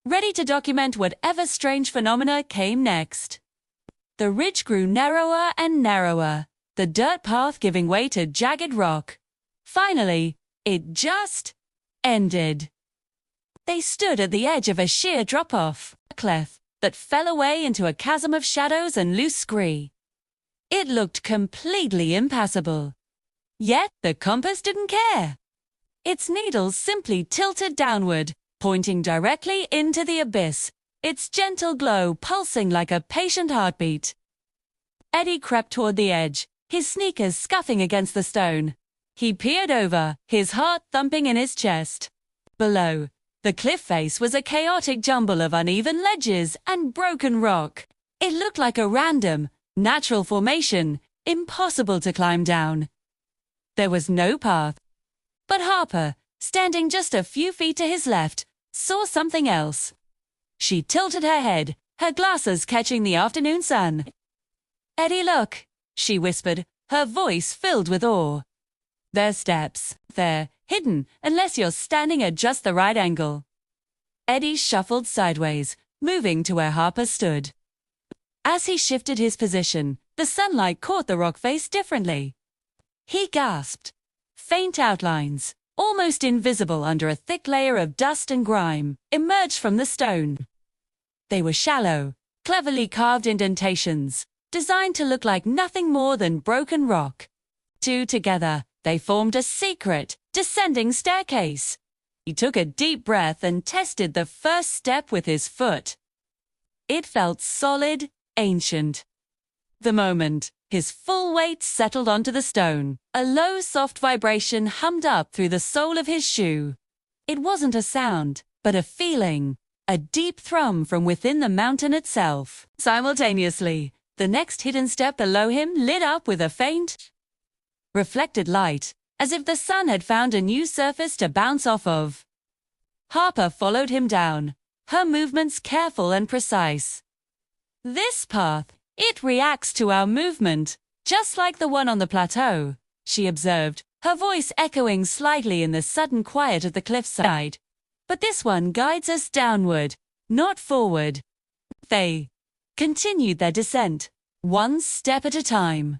ready to document whatever strange phenomena came next. The ridge grew narrower and narrower, the dirt path giving way to jagged rock. Finally, it just ended. They stood at the edge of a sheer drop-off, a cleft that fell away into a chasm of shadows and loose scree. It looked completely impassable. Yet the compass didn't care. Its needles simply tilted downward, pointing directly into the abyss, its gentle glow pulsing like a patient heartbeat. Eddie crept toward the edge, his sneakers scuffing against the stone. He peered over, his heart thumping in his chest. Below, the cliff face was a chaotic jumble of uneven ledges and broken rock. It looked like a random, natural formation, impossible to climb down. There was no path. But Harper, standing just a few feet to his left, saw something else. She tilted her head, her glasses catching the afternoon sun. "Eddie, look," she whispered, her voice filled with awe. "There's steps. They're hidden unless you're standing at just the right angle." Eddie shuffled sideways, moving to where Harper stood. As he shifted his position, the sunlight caught the rock face differently. He gasped. Faint outlines, almost invisible under a thick layer of dust and grime, emerged from the stone. They were shallow, cleverly carved indentations, designed to look like nothing more than broken rock. Two together, they formed a secret, descending staircase. He took a deep breath and tested the first step with his foot. It felt solid, ancient. The moment his full weight settled onto the stone, a low, soft vibration hummed up through the sole of his shoe. It wasn't a sound, but a feeling, a deep thrum from within the mountain itself. Simultaneously, the next hidden step below him lit up with a faint, reflected light, as if the sun had found a new surface to bounce off of. Harper followed him down, her movements careful and precise. "This path, it reacts to our movement, just like the one on the plateau," she observed, her voice echoing slightly in the sudden quiet of the cliffside. "But this one guides us downward, not forward." They continued their descent, one step at a time.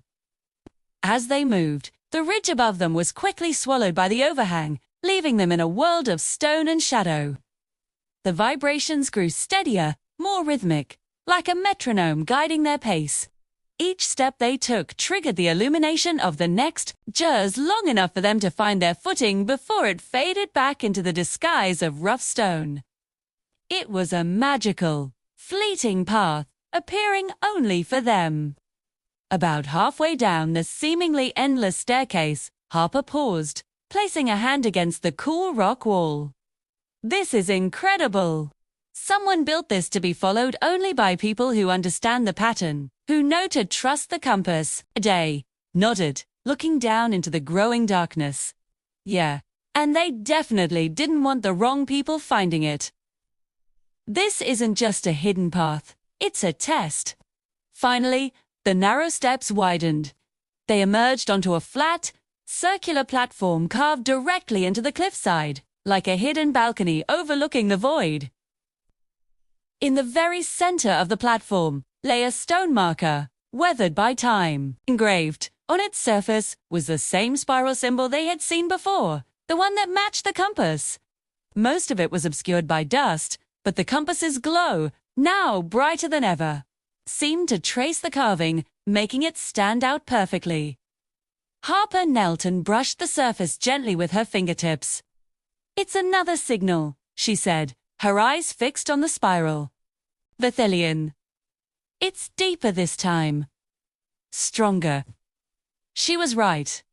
As they moved, the ridge above them was quickly swallowed by the overhang, leaving them in a world of stone and shadow. The vibrations grew steadier, more rhythmic, like a metronome guiding their pace. Each step they took triggered the illumination of the next, just long enough for them to find their footing before it faded back into the disguise of rough stone. It was a magical, fleeting path, appearing only for them. About halfway down the seemingly endless staircase, Harper paused, placing a hand against the cool rock wall. "This is incredible. Someone built this to be followed only by people who understand the pattern, who know to trust the compass." Eddie nodded, looking down into the growing darkness. "Yeah, and they definitely didn't want the wrong people finding it. This isn't just a hidden path, it's a test." Finally, the narrow steps widened. They emerged onto a flat, circular platform carved directly into the cliffside, like a hidden balcony overlooking the void. In the very center of the platform lay a stone marker, weathered by time. Engraved on its surface was the same spiral symbol they had seen before, the one that matched the compass. Most of it was obscured by dust, but the compass's glow, now brighter than ever, seemed to trace the carving, making it stand out perfectly. Harper knelt and brushed the surface gently with her fingertips. "It's another signal," she said, her eyes fixed on the spiral. "Vithelian. It's deeper this time. Stronger." She was right.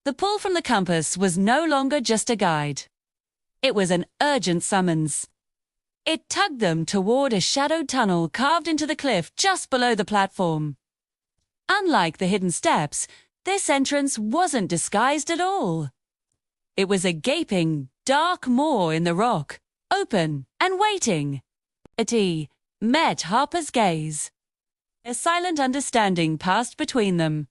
The pull from the compass was no longer just a guide. It was an urgent summons. It tugged them toward a shadowed tunnel carved into the cliff just below the platform. Unlike the hidden steps, this entrance wasn't disguised at all. It was a gaping, dark maw in the rock, open and waiting. Eddie met Harper's gaze. A silent understanding passed between them.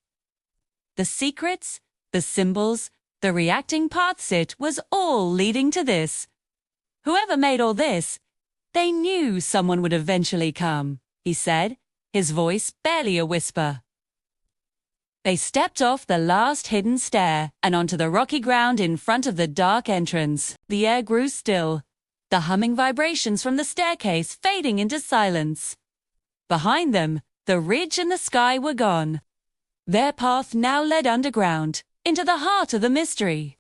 The secrets, the symbols, the reacting paths, it was all leading to this. Whoever made all this, They knew someone would eventually come, he said, his voice barely a whisper. They stepped off the last hidden stair and onto the rocky ground in front of the dark entrance. The air grew still, the humming vibrations from the staircase fading into silence. Behind them, the ridge and the sky were gone. Their path now led underground, into the heart of the mystery.